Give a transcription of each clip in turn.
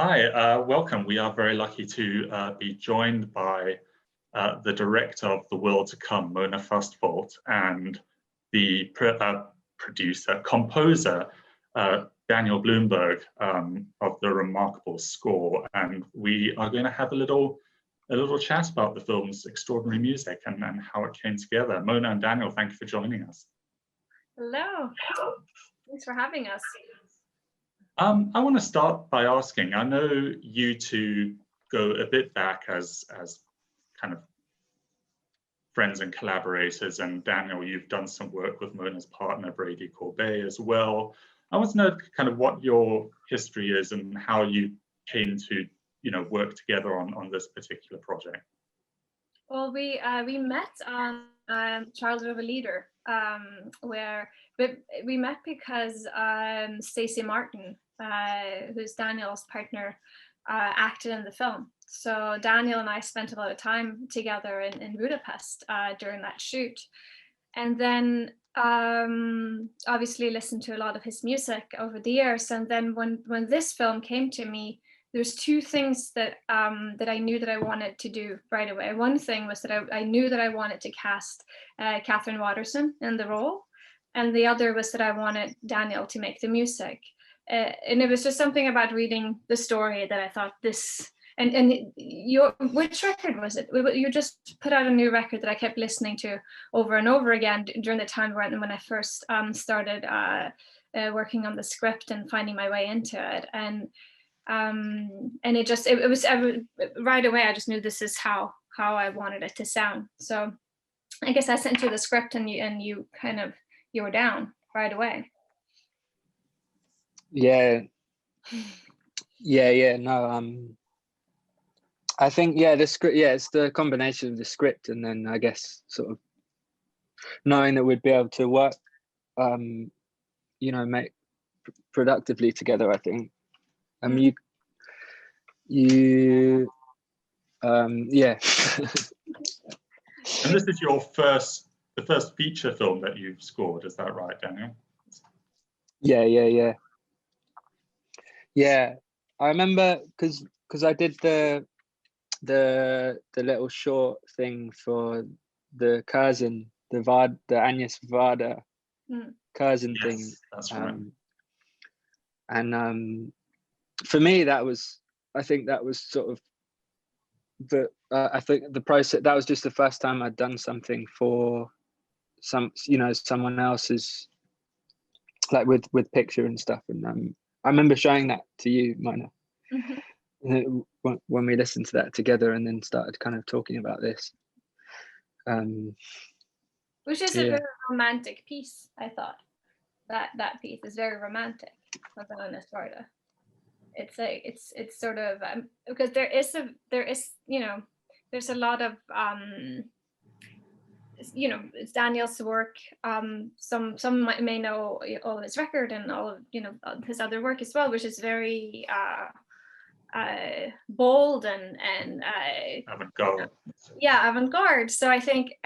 Hi, welcome. We are very lucky to be joined by the director of The World to Come, Mona Fastvold, and the producer, composer, Daniel Blumberg, of the remarkable score. And we are going to have a little chat about the film's extraordinary music and how it came together. Mona and Daniel, thank you for joining us. Hello, thanks for having us. I want to start by asking, I know you two go a bit back as kind of friends and collaborators, and Daniel, you've done some work with Mona's partner, Brady Corbet, as well. I want to know kind of what your history is and how you came to, work together on this particular project. Well, we met on Childhood of a Leader, where we met because Stacey Martin, who's Daniel's partner, acted in the film. So Daniel and I spent a lot of time together in Budapest during that shoot, and then obviously listened to a lot of his music over the years. And then when this film came to me, there's two things that that I knew that I wanted to do right away. One thing was that I knew that I wanted to cast Catherine Watterson in the role, and the other was that I wanted Daniel to make the music. And it was just something about reading the story that I thought this. And which record was it? You just put out a new record that I kept listening to over and over again during the time when I first started working on the script and finding my way into it. And it was right away. I just knew this is how I wanted it to sound. So I guess I sent you the script, and you were down right away. Yeah. No. I think the script. Yeah, it's the combination of the script and then I guess sort of knowing that we'd be able to work, make productively together. I think. Yeah. And this is the first feature film that you've scored, is that right, Daniel? Yeah. I remember because I did the little short thing for the Curzon, the Agnes Varda Curzon thing. That's right. And for me, I think that was sort of I think the process. That was just the first time I'd done something for someone else's, like with picture and stuff. And I remember showing that to you, Mona, when we listened to that together, and then started kind of talking about this. Which is a very romantic piece. I thought that piece is very romantic. Agnes Varda. It's sort of because there's a lot of it's Daniel's work. Some may know all of his record and all of his other work as well, which is very bold and avant-garde. Yeah, avant-garde. So I think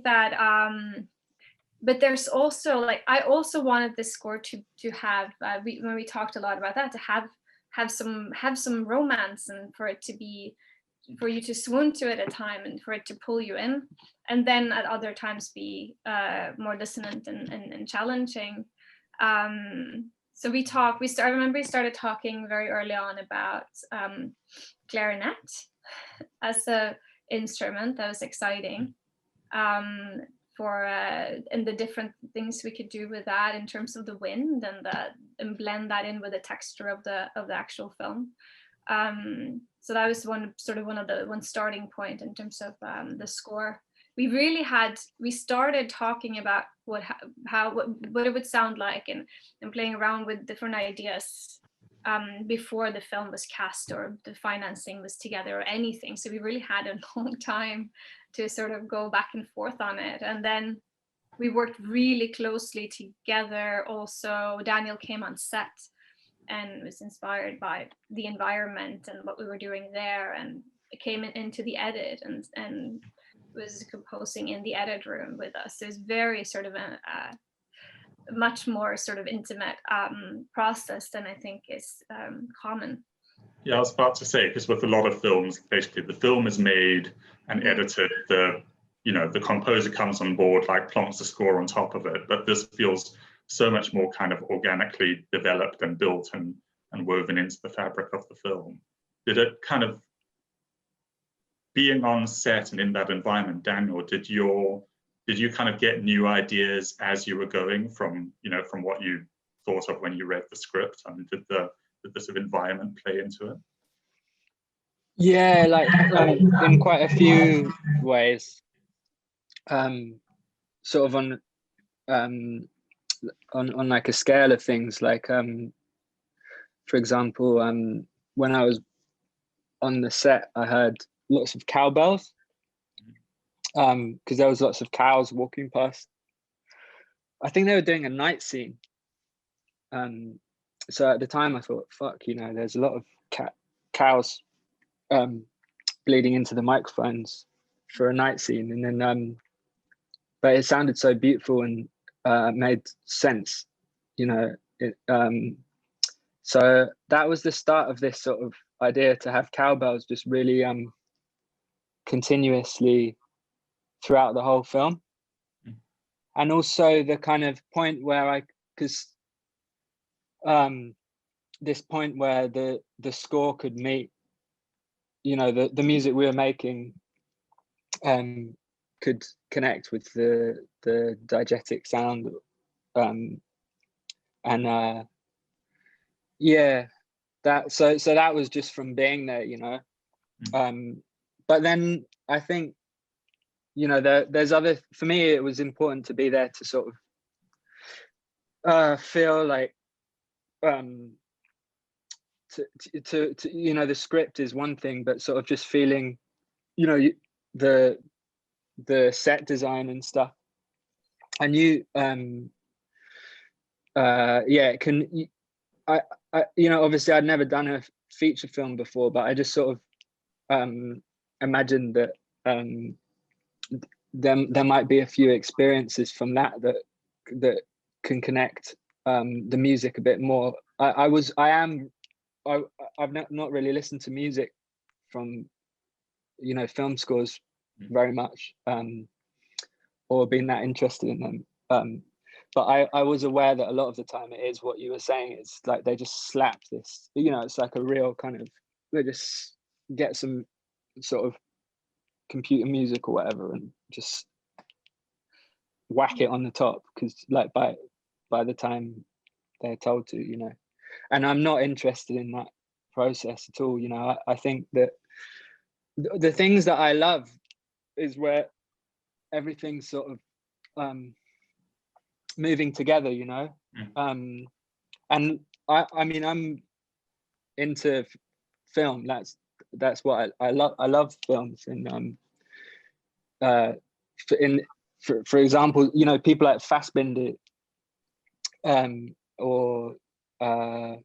that but there's also, like, I also wanted this score to have when we talked a lot about that, to have some romance, and for you to swoon to it at time, and for it to pull you in, and then at other times be more dissonant and challenging. So I remember we started talking very early on about clarinet as a instrument. That was exciting. And the different things we could do with that in terms of the wind, and blend that in with the texture of the actual film. So that was one starting point in terms of the score. We started talking about what it would sound like, and playing around with different ideas before the film was cast or the financing was together or anything. So we really had a long time to sort of go back and forth on it. And then we worked really closely together. Also, Daniel came on set and was inspired by the environment and what we were doing there, and it came into the edit and was composing in the edit room with us. So it was very sort of a much more sort of intimate process than I think is common Yeah, I was about to say, because with a lot of films, basically the film is made and edited, the composer comes on board, like plonks the score on top of it, but this feels so much more kind of organically developed and built and woven into the fabric of the film. Did it kind of, being on set and in that environment, Daniel, did you kind of get new ideas as you were going from what you thought of when you read the script? I mean, did the sort of environment play into it? Yeah, like in quite a few ways. Sort of on like a scale of things, like for example, when I was on the set, I heard lots of cowbells, because there was lots of cows walking past. I think they were doing a night scene. So at the time I thought, fuck, there's a lot of cows bleeding into the microphones for a night scene. And then but it sounded so beautiful and made sense, so that was the start of this sort of idea to have cowbells just really continuously throughout the whole film. And also the kind of point where because this point where the score could meet, the music we were making could connect with the diegetic sound, and yeah, that so that was just from being there, but then I think there's other, for me it was important to be there to sort of feel like to the script is one thing, but sort of just feeling the set design and stuff. And I obviously I'd never done a feature film before, but I just sort of imagined that there might be a few experiences from that can connect the music a bit more. I've not really listened to music from film scores very much, or been that interested in them, but I was aware that a lot of the time it is what you were saying. It's like they just slap this, it's like a real kind of, they just get some sort of computer music or whatever and just whack it on the top, because like by the time they're told to, and I'm not interested in that process at all. I think that the things that I love is where everything's sort of moving together, and I mean I'm into film. That's what I love. I love films, and for example, people like Fassbinder, or I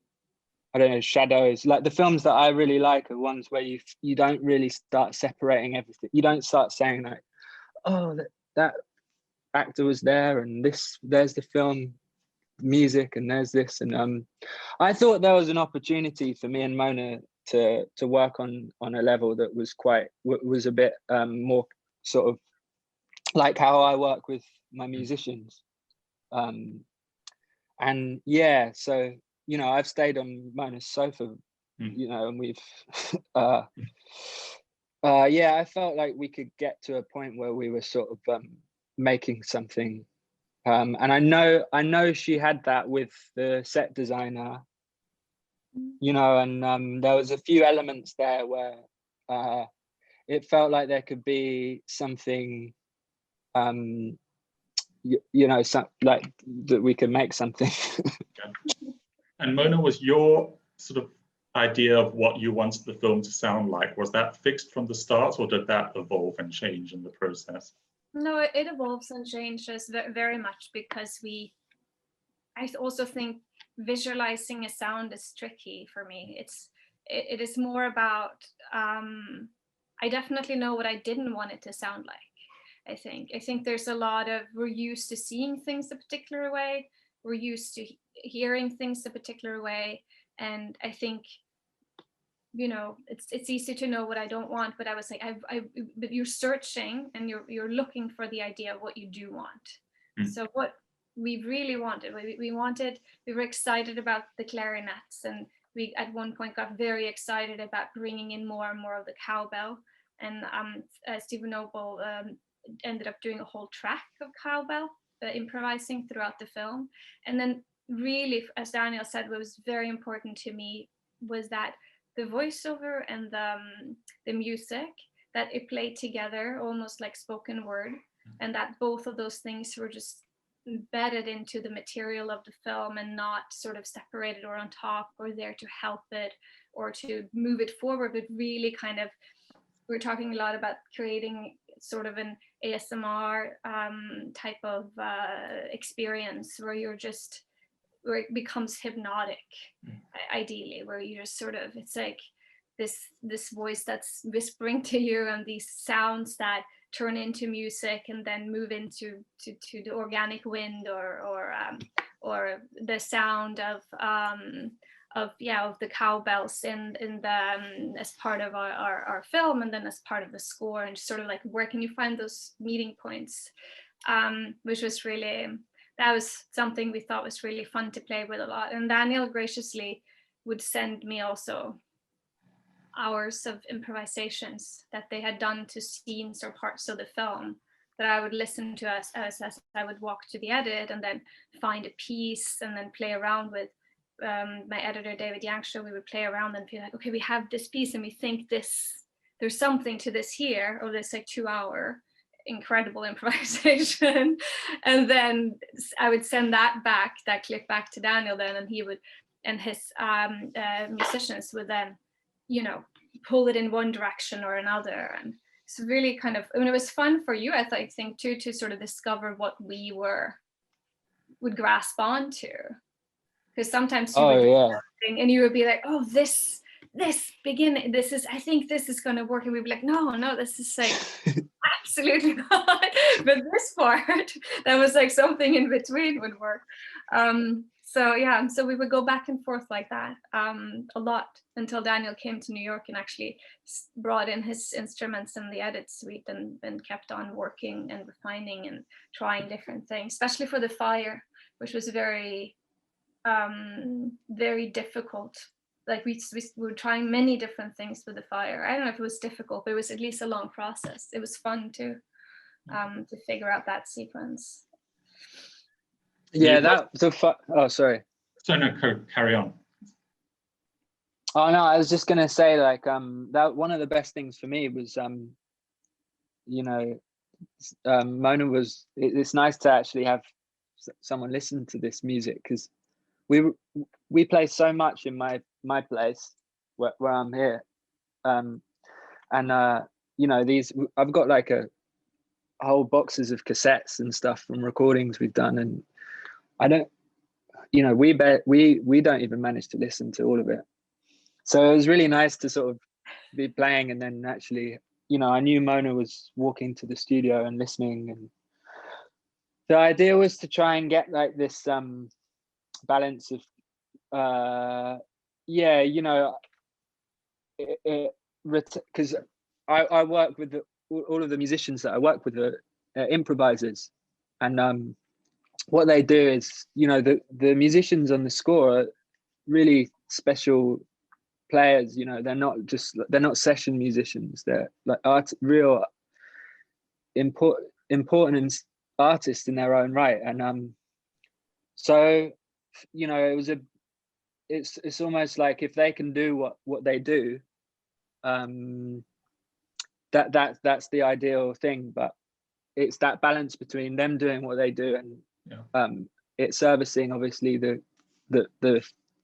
don't know, Shadows. Like the films that I really like are ones where you don't really start separating everything. You don't start saying like, oh, that actor was there, and there's the film music, and there's this. And I thought there was an opportunity for me and Mona to work on a level that was a bit more sort of like how I work with my musicians. And yeah, so I've stayed on Mona's sofa, and we've yeah, I felt like we could get to a point where we were sort of making something, and I know she had that with the set designer, and there was a few elements there where it felt like there could be something, like that we could make something. And Mona, was your sort of idea of what you wanted the film to sound like, was that fixed from the start, or did that evolve and change in the process? No, it evolves and changes very much, because I also think visualizing a sound is tricky for me. It is more about, I definitely know what I didn't want it to sound like. I think there's a lot of, we're used to seeing things a particular way, we're used to hearing things a particular way, and I think you know, it's easy to know what I don't want, but I was like, but you're searching and you're looking for the idea of what you do want. So what we really wanted, we were excited about the clarinets, and we at one point got very excited about bringing in more and more of the cowbell. And Stephen Noble ended up doing a whole track of cowbell, improvising throughout the film. And then really, as Daniel said, what was very important to me was that the voiceover and the music, that it played together almost like spoken word, and that both of those things were just embedded into the material of the film and not sort of separated or on top or there to help it or to move it forward, but really kind of, we're talking a lot about creating sort of an ASMR type of experience where it becomes hypnotic, ideally, where you just sort of, it's like this voice that's whispering to you, and these sounds that turn into music and then move into to the organic wind or the sound of the cowbells in the as part of our film, and then as part of the score, and sort of like, where can you find those meeting points, which was really, that was something we thought was really fun to play with a lot. And Daniel graciously would send me also hours of improvisations that they had done to scenes or parts of the film that I would listen to as I would walk to the edit, and then find a piece and then play around with my editor, David Yangshaw. We would play around and feel like, okay, we have this piece and we think there's something to this here, or this like 2-hour incredible improvisation. And then I would send that clip back to Daniel then, and he would, and his musicians would then, you know, pull it in one direction or another. And it's really kind of, I mean, it was fun for you, I think too, to sort of discover what we would grasp onto. Because sometimes you would do something and you would be like, oh, this beginning, I think this is going to work. And we'd be like, no, this is like, absolutely not. But this part, that was like something in between would work. So we would go back and forth like that a lot until Daniel came to New York and actually brought in his instruments in the edit suite and kept on working and refining and trying different things, especially for the fire, which was very, very difficult. Like we were trying many different things with the fire. I don't know if it was difficult, but it was at least a long process. It was fun too, to figure out that sequence. Yeah, oh, sorry. So no, carry on. Oh no, I was just gonna say, like, that one of the best things for me was, you know, Mona was. It's nice to actually have someone listen to this music, because we play so much in my place where I'm here, and you know, I've got like a whole boxes of cassettes and stuff from recordings we've done, and I don't, you know, we don't even manage to listen to all of it. So it was really nice to sort of be playing, and then actually, you know, I knew Mona was walking to the studio and listening, and the idea was to try and get like this balance of you know, because I work with all of the musicians that I work with are improvisers, and what they do is, you know, the musicians on the score are really special players. You know, they're not session musicians. They're like real important artists in their own right. And so, you know, it's almost like if they can do what they do, that's the ideal thing. But it's that balance between them doing what they do and it's servicing obviously the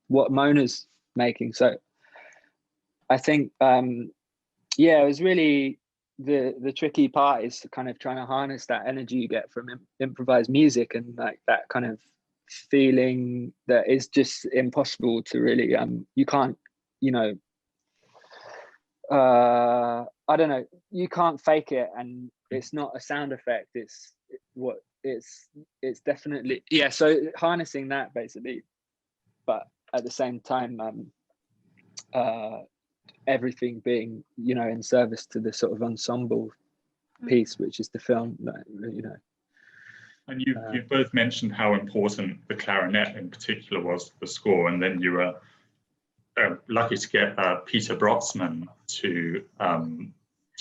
what Mona's making. So I think it was really the tricky part is kind of trying to harness that energy you get from improvised music, and like that kind of feeling that is just impossible to really you can't, you know, I don't know, you can't fake it, and it's not a sound effect, it's definitely so harnessing that basically, but at the same time everything being, you know, in service to the sort of ensemble piece, which is the film, you know. And you both mentioned how important the clarinet in particular was to the score, and then you were lucky to get Peter Brotzmann to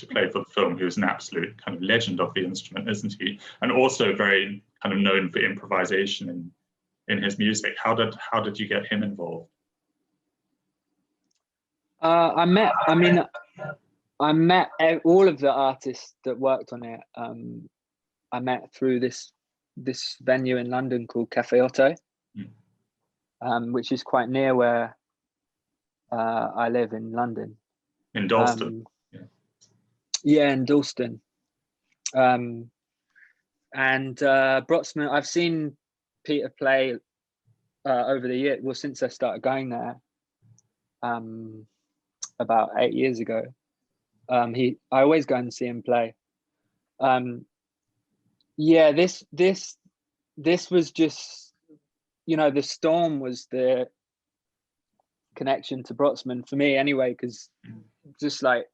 play for the film, who's an absolute kind of legend of the instrument, isn't he? And also very kind of known for improvisation in his music. How did you get him involved? I met all of the artists that worked on it. I met through this venue in London called Cafe Otto, which is quite near where I live in London. In Dalston. Yeah, in Dalston. And Brotzmann, I've seen Peter play over the year, well, since I started going there, about 8 years ago. I always go and see him play. Yeah, this was just, you know, the storm was the connection to Brotzmann for me anyway, because just like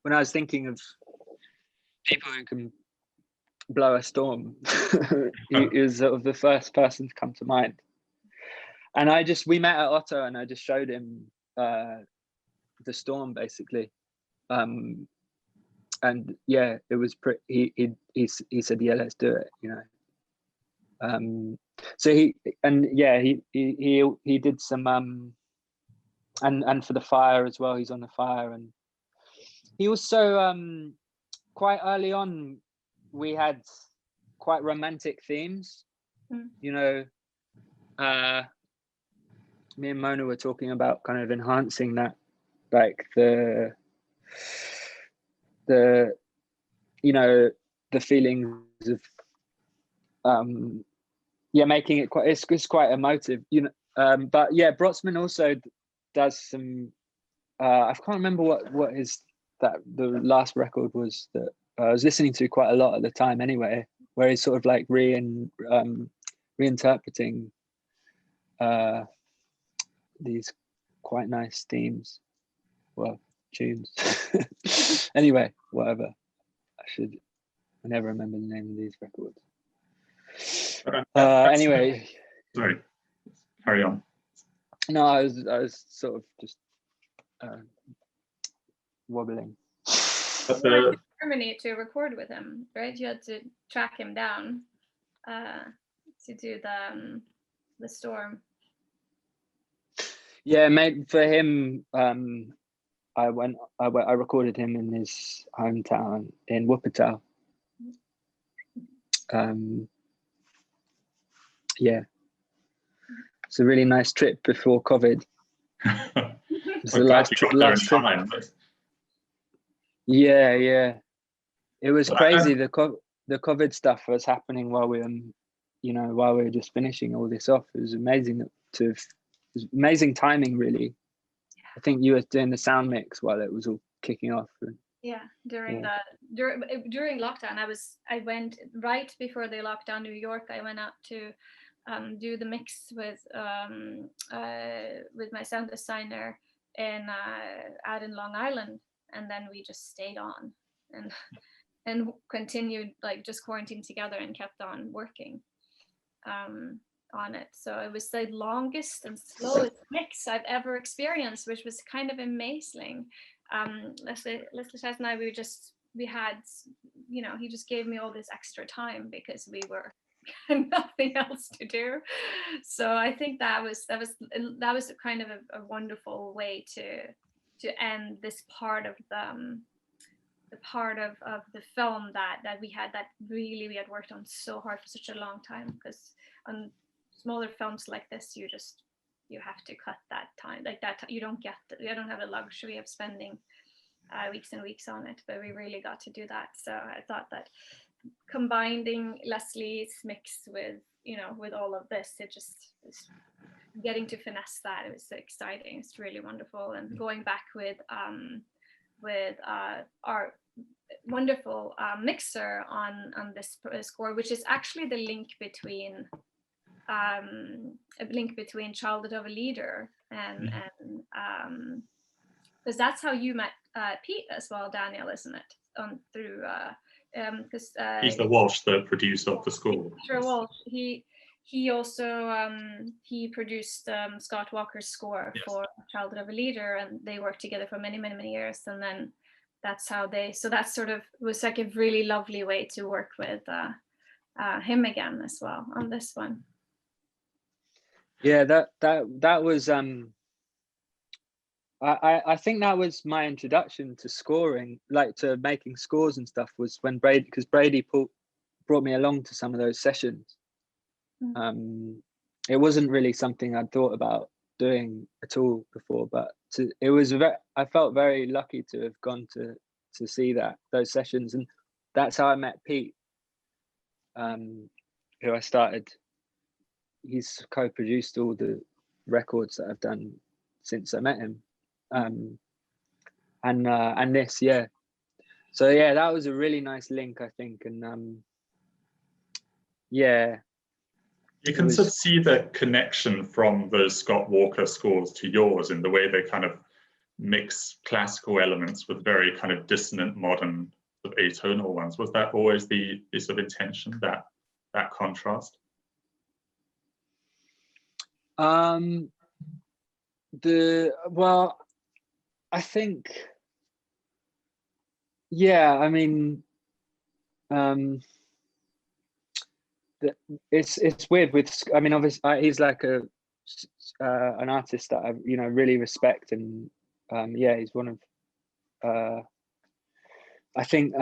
when I was thinking of people who can blow a storm, he was sort of the first person to come to mind. And we met at Otto, and I just showed him the storm basically. And yeah, it was pretty. He said, yeah, let's do it, you know. So he did some and for the fire as well. He's on the fire, and he also quite early on we had quite romantic themes. You know, me and Mona were talking about kind of enhancing that, like the you know, the feelings of making it quite, it's quite emotive, you know. But yeah, Brotzmann also does some I can't remember what the last record was that I was listening to quite a lot at the time anyway, where he's sort of like reinterpreting these quite nice themes, well, tunes. Anyway, whatever. I never remember the name of these records. Anyway, sorry, carry on. No, I was sort of just wobbling. But you went to Germany to record with him, right? You had to track him down to do the storm. Yeah, mate. For him, I recorded him in his hometown in Wuppertal. Yeah, it's a really nice trip before COVID. It's the last trip. Yeah. It was crazy. The COVID stuff was happening while we were just finishing all this off. It was amazing it was amazing timing, really. I think you were doing the sound mix while it was all kicking off. Yeah, during lockdown, I went right before they locked down New York. I went out to do the mix with my sound designer out in Long Island, and then we just stayed on and continued, like, just quarantined together and kept on working on it. So it was the longest and slowest mix I've ever experienced, which was kind of amazing. Leslie and I, we had, you know, he just gave me all this extra time because we were nothing else to do. So I think that was kind of a wonderful way to end this part of the part of the film that we had worked on so hard for such a long time, because on smaller films like this, you have to cut that time, like that. You don't have the luxury of spending weeks and weeks on it, but we really got to do that. So I thought that combining Leslie's mix with all of this, it just getting to finesse that, it was so exciting. It's really wonderful. And going back with our wonderful mixer on this score, which is actually the link between Childhood of a Leader and because that's how you met Pete as well, Daniel, isn't it? Through because He's the Walsh, the producer of the score. Sure, Walsh. He also he produced Scott Walker's score for Childhood of a Leader, and they worked together for many years. And then that's how so that sort of was like a really lovely way to work with him again as well on this one. Yeah, that was I think that was my introduction to scoring, like to making scores and stuff, was when because Brady brought me along to some of those sessions. It wasn't really something I'd thought about doing at all before, but I felt very lucky to have gone to see those sessions, and that's how I met Pete, who I started. He's co-produced all the records that I've done since I met him, and this, so that was a really nice link, I think, and you can sort of see the connection from those Scott Walker scores to yours in the way they kind of mix classical elements with very kind of dissonant modern sort of atonal ones. Was that always the sort of intention, that contrast? Well, I think, I mean, it's weird with, I mean, obviously he's like an artist that I really respect, and he's one of I think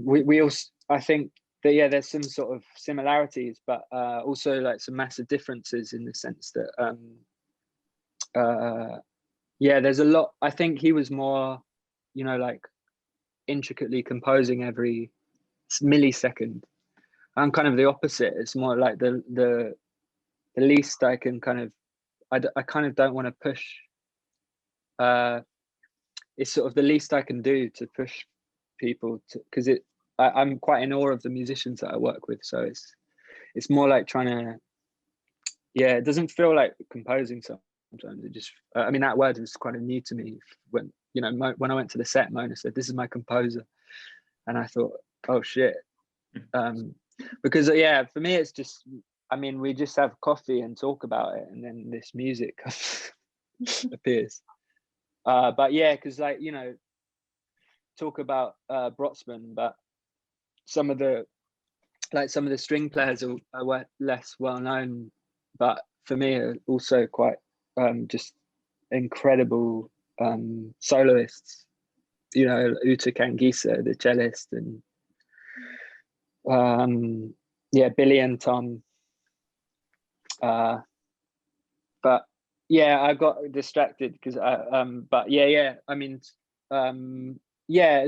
we also, I think that there's some sort of similarities, but also like some massive differences in the sense that there's a lot. I think he was more like intricately composing every millisecond. I'm kind of the opposite. It's more like the least I can kind of, I kind of don't want to push. It's sort of the least I can do to push people to, because I'm quite in awe of the musicians that I work with. So it's more like trying to, it doesn't feel like composing sometimes. It just, I mean, that word was kind of new to me when, when I went to the set, Mona said, "This is my composer." And I thought, oh shit. Because for me, it's just, I mean, we just have coffee and talk about it, and then this music appears. But because like, talk about Brotsman, but some of the string players are less well known, but for me are also quite just incredible soloists. Uta Kangisa, the cellist, and Billy and Tom. But I got distracted because I mean,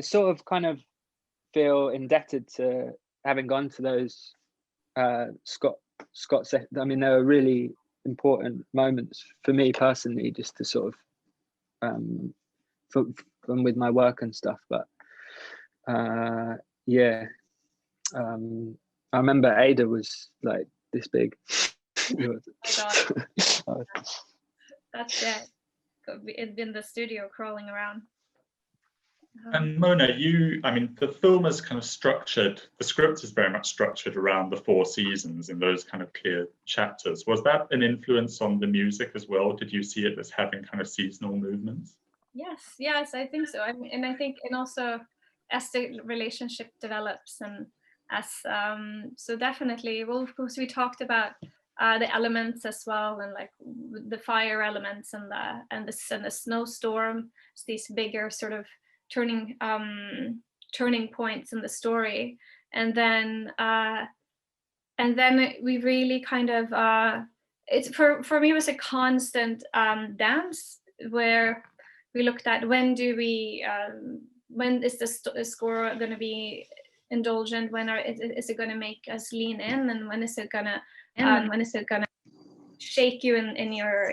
sort of kind of feel indebted to having gone to those Scott. I mean, they were really important moments for me personally, just to sort of from with my work and stuff. But I remember Ada was like this big. Oh my God. That's it. It'd been the studio crawling around. And Mona, I mean, the film is kind of structured, the script is very much structured around the 4 seasons in those kind of clear chapters. Was that an influence on the music as well? Did you see it as having kind of seasonal movements? Yes, I think so. I mean, and I think, and also as the relationship develops, and as so definitely, well, of course, we talked about the elements as well, and like the fire elements and the snowstorm, so these bigger sort of turning points in the story, and then we really kind of it's for me, it was a constant dance where we looked at when is the score going to be indulgent, when is it going to make us lean in, and when is it going to shake you in your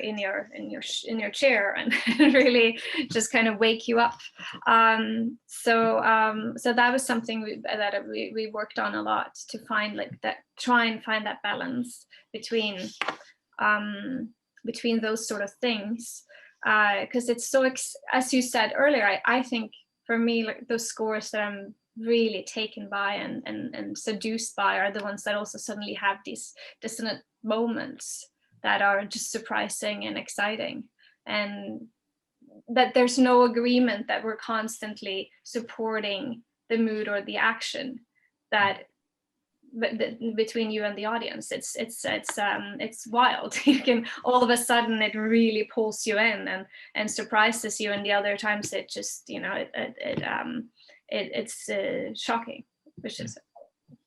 chair and really just kind of wake you up. So that was something that we worked on a lot, to find like that, try and find that balance between those sort of things. because it's so, as you said earlier, I think for me, like those scores that I'm really taken by and seduced by are the ones that also suddenly have these dissonant moments that are just surprising and exciting, and that there's no agreement that we're constantly supporting the mood or the action that between you and the audience. It's wild. You can, all of a sudden it really pulls you in and surprises you, and the other times it just, you know, it's shocking, which is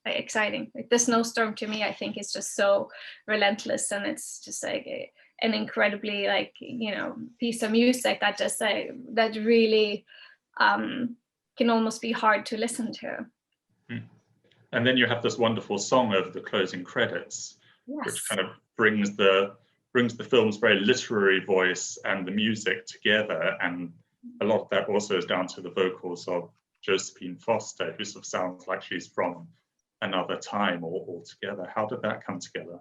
exciting. Like the Snowstorm to me, I think is just so relentless, and it's just like an incredibly, like, you know, piece of music that just that really can almost be hard to listen to. And then you have this wonderful song over the closing credits, Yes. which kind of brings the film's very literary voice and the music together. And a lot of that also is down to the vocals of Josephine Foster, who sort of sounds like she's from another time altogether. How did that come together?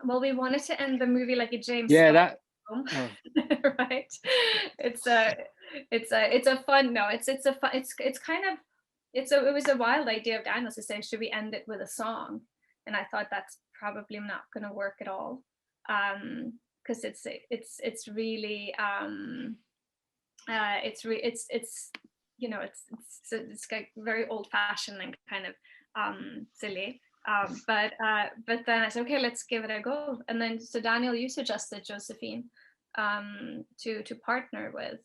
Well, we wanted to end the movie like a James Yeah, Bond film. Oh. Right. It's a fun, no, it's kind of, it was a wild idea of Daniel's to say, should we end it with a song? And I thought that's probably not going to work at all, because it's really you know, it's like very old fashioned and kind of silly. But then I said, okay, let's give it a go. And then so Daniel, you suggested Josephine to partner with,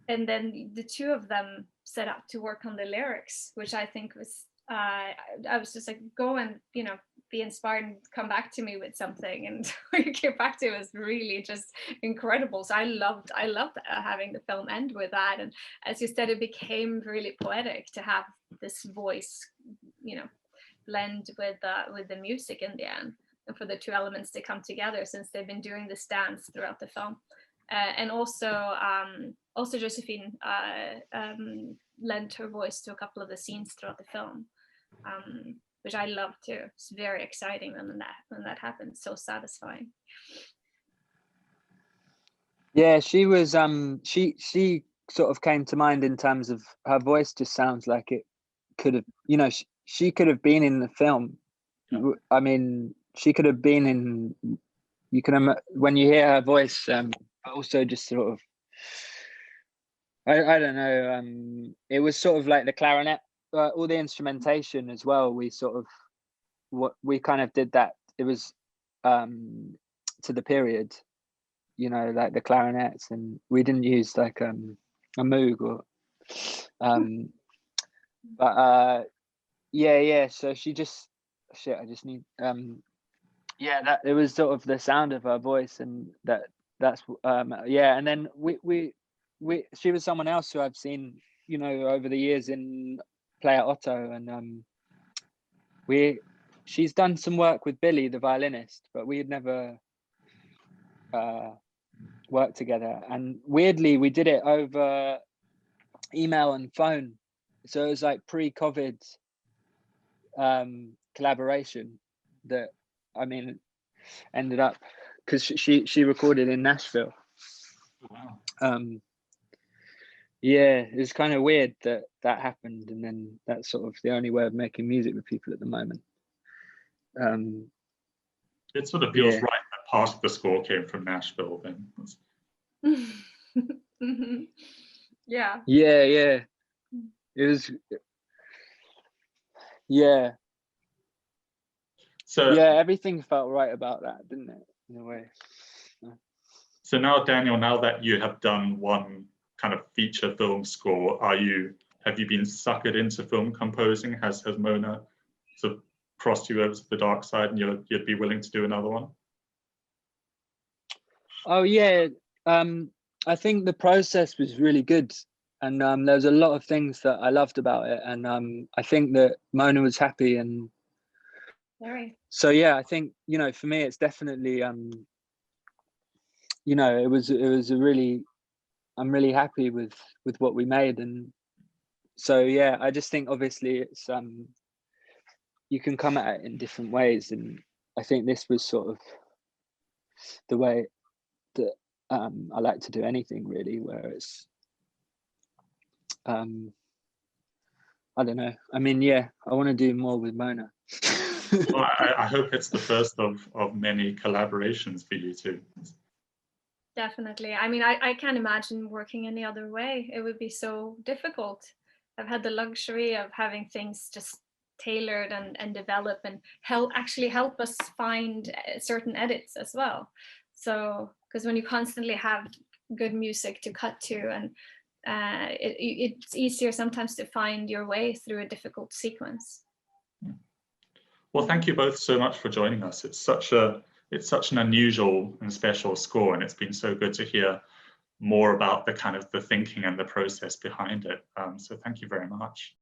and then the two of them set up to work on the lyrics, which I think was, I was just like, go and, you know, be inspired and come back to me with something. And what you came back to was really just incredible. So I loved having the film end with that. And as you said, it became really poetic to have this voice, you know, blend with the music in the end, and for the two elements to come together, since they've been doing this dance throughout the film. And also Josephine lent her voice to a couple of the scenes throughout the film, which I love too. It's very exciting when that happens. So satisfying. Yeah, she was. She sort of came to mind in terms of her voice. Just sounds like it could have. You know, she could have been in the film. Yeah. I mean, she could have been in. You can when you hear her voice. Also just sort of, I don't know, it was sort of like the clarinet, all the instrumentation as well. We sort of, we kind of did that. It was to the period, you know, like the clarinets, and we didn't use like a Moog or but yeah, so she just, I just need yeah, that it was sort of the sound of her voice, and that's yeah. And then she was someone else who I've seen, you know, over the years in Play at Otto, and she's done some work with Billy, the violinist, but we had never worked together. And weirdly, we did it over email and phone, so it was like pre-COVID collaboration that, I mean, ended up, because she recorded in Nashville. Wow. Yeah, it was kind of weird that happened, and then that's sort of the only way of making music with people at the moment. It sort of feels right that part of the score came from Nashville then. Yeah. Yeah. It was. Yeah. So yeah, everything felt right about that, didn't it? In a way. So now, Daniel, now that you have done one kind of feature film score, have you been suckered into film composing? Has Mona sort of crossed you over to the dark side, and you'd be willing to do another one? Oh yeah, I think the process was really good, and there was a lot of things that I loved about it, and I think that Mona was happy, and so yeah, I think, you know, for me it's definitely you know, it was a really, I'm really happy with what we made. And so yeah, I just think obviously it's you can come at it in different ways, and I think this was sort of the way that I like to do anything really, where it's I don't know. I mean, yeah, I want to do more with Mona. Well, I hope it's the first of many collaborations for you two. Definitely. I mean, I can't imagine working any other way. It would be so difficult. I've had the luxury of having things just tailored and develop and actually help us find certain edits as well. So, because when you constantly have good music to cut to, and it's easier sometimes to find your way through a difficult sequence. Well, thank you both so much for joining us. It's such an unusual and special score, and it's been so good to hear more about the kind of the thinking and the process behind it. So thank you very much.